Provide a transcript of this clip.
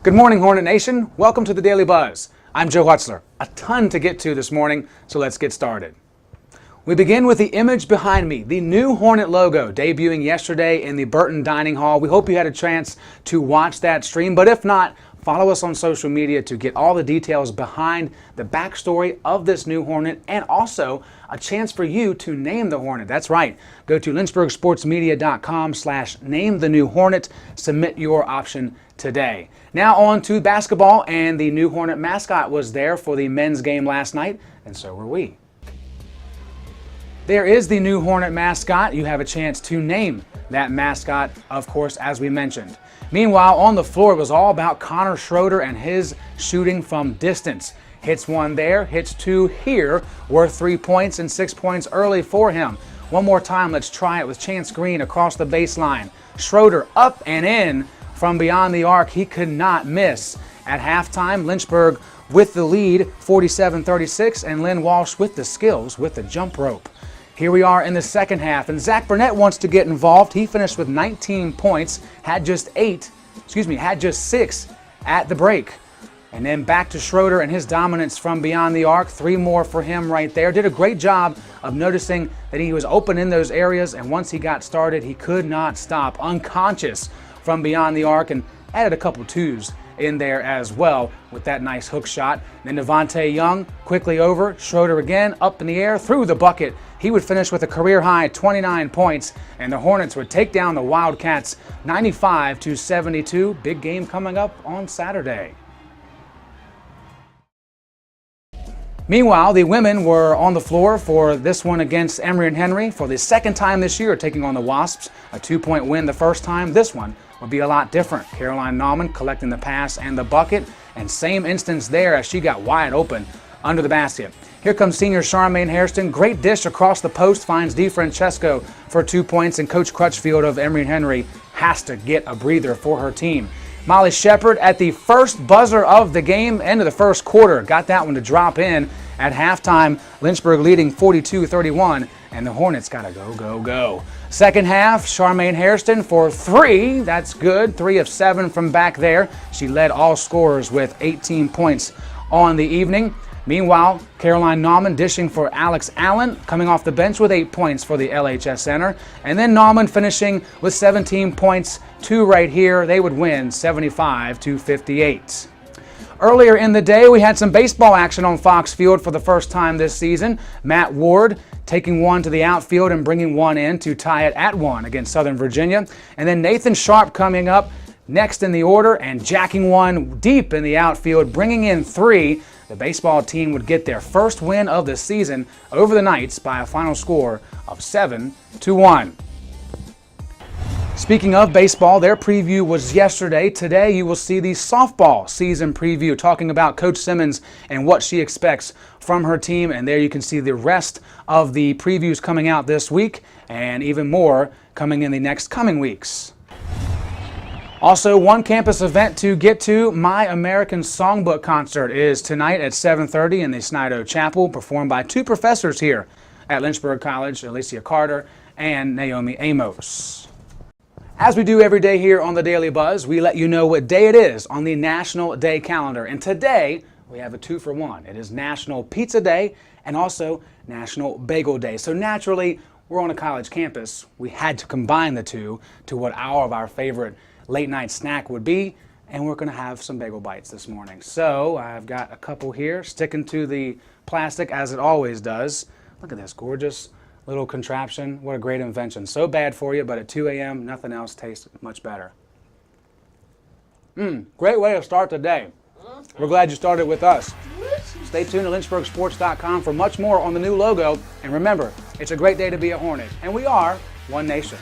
Good morning, Hornet Nation. Welcome to the Daily Buzz. I'm Joe Hutzler. A ton to get to this morning, so let's get started. We begin with the image behind me, the new Hornet logo debuting yesterday in the Burton Dining Hall. We hope you had a chance to watch that stream, but if not, follow us on social media to get all the details behind the backstory of this new Hornet and also a chance for you to name the Hornet. That's right. Go to lynchburgsportsmedia.com/name the new Hornet. Submit your option today. Now on to basketball, and the new Hornet mascot was there for the men's game last night, and so were we. There is the new Hornet mascot. You have a chance to name that mascot, of course, as we mentioned. Meanwhile, on the floor, it was all about Connor Schroeder and his shooting from distance. Hits one there, hits two here, worth 3 points and 6 points early for him. One more time, let's try it with Chance Green across the baseline. Schroeder up and in from beyond the arc. He could not miss. At halftime, Lynchburg with the lead, 47-36, and Lynn Walsh with the skills with the jump rope. Here we are in the second half, and Zach Burnett wants to get involved. He finished with 19 points, had just 6 at the break. And then back to Schroeder and his dominance from beyond the arc. 3 more for him right there. Did a great job of noticing that he was open in those areas, and once he got started, he could not stop. Unconscious from beyond the arc, and added a couple twos in there as well with that nice hook shot. Then Devontae Young quickly over. Schroeder again up in the air through the bucket. He would finish with a career high 29 points, and the Hornets would take down the Wildcats 95-72. Big game coming up on Saturday. Meanwhile, the women were on the floor for this one against Emory and Henry for the second time this year, taking on the Wasps. A 2-point win the first time. This one would be a lot different. Caroline Nauman collecting the pass and the bucket, and same instance there as she got wide open under the basket. Here comes senior Charmaine Hairston. Great dish across the post, finds DiFrancesco for 2 points, and Coach Crutchfield of Emory and Henry has to get a breather for her team. Molly Shepard at the first buzzer of the game, end of the first quarter, got that one to drop in at halftime. Lynchburg leading 42-31, and the Hornets gotta go. Second half, Charmaine Hairston for 3. That's good. 3 of 7 from back there. She led all scorers with 18 points on the evening. Meanwhile, Caroline Nauman dishing for Alex Allen, coming off the bench with 8 points for the LHS Center. And then Nauman finishing with 17 points, 2 right here. They would win 75-58. Earlier in the day, we had some baseball action on Fox Field for the first time this season. Matt Ward taking one to the outfield and bringing one in to tie it at 1 against Southern Virginia. And then Nathan Sharp coming up next in the order and jacking one deep in the outfield, bringing in 3. The baseball team would get their first win of the season over the Knights by a final score of 7-1. Speaking of baseball, their preview was yesterday. Today you will see the softball season preview, talking about Coach Simmons and what she expects from her team. And there you can see the rest of the previews coming out this week, and even more coming in the coming weeks. Also, one campus event to get to, My American Songbook concert is tonight at 7:30 in the Snido Chapel, performed by 2 professors here at Lynchburg College, Alicia Carter and Naomi Amos. As we do every day here on the Daily Buzz, we let you know what day it is on the National Day calendar. And today, we have a 2-for-1. It is National Pizza Day and also National Bagel Day. So naturally, we're on a college campus. We had to combine the two to what of our favorite late night snack would be, and we're going to have some bagel bites this morning. So I've got a couple here, sticking to the plastic as it always does. Look at this gorgeous little contraption. What a great invention. So bad for you, but at 2 a.m., nothing else tastes much better. Great way to start the day. We're glad you started with us. Stay tuned to lynchburgsports.com for much more on the new logo. And remember, it's a great day to be a Hornet, and we are one nation.